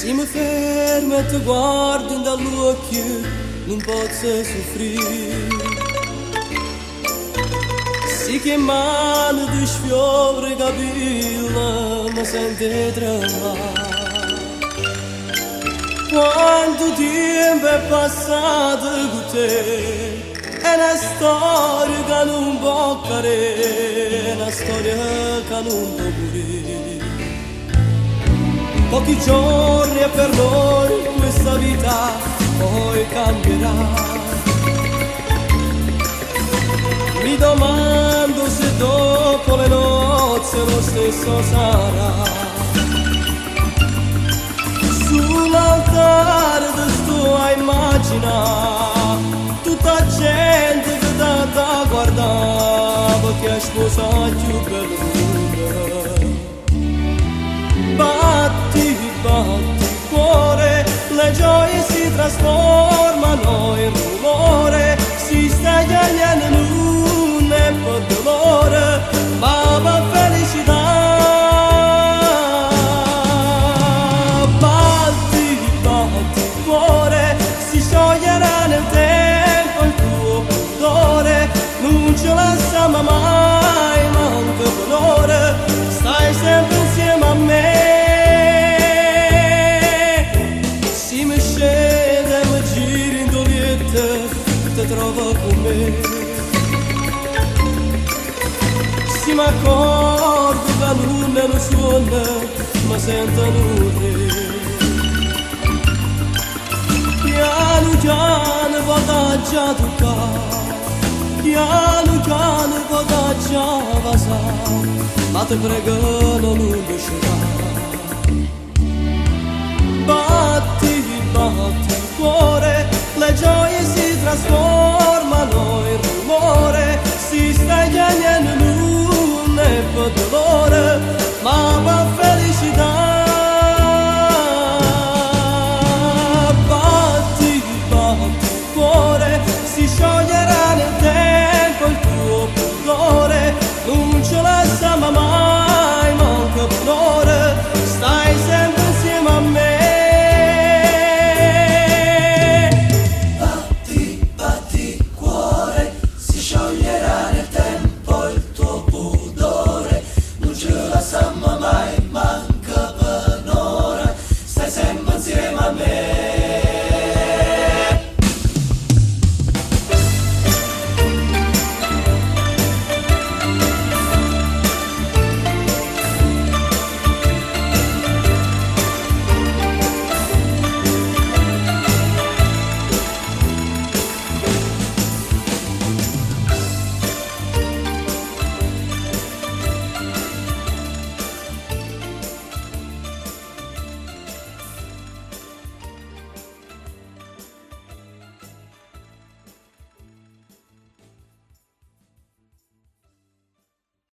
Se mi fermo e ti guardo dall'occhio non posso soffrire. Se che mano di sfiore capilla mi sente tremare. Quanto tempo è passato con te, è una storia che non può cadere, è una storia che non può morire. Pochi giorni e per noi questa vita poi cambierà. Mi domando se dopo le nozze lo stesso sarà. Sull'altare ti sto a immaginare tutta gente che da guardava, che è sposato più bello del mondo. Batti, batti cuore, le gioie si trasformano in rumore, si sta tagliando non è per dolore, ma per felicità. Batti, batti cuore, si scioglierà nel tempo il tuo pudore, non ce la siamo mai, manca valore, stai sempre insieme a me. Ti trovo con me. Si mi accorgo che nulla non suona, ma sento nulla. Piano piano vado già a toccare, piano piano vado già a vasare, ma ti prego non lasciare. Batti, batti cuore, le gioie si trasformano in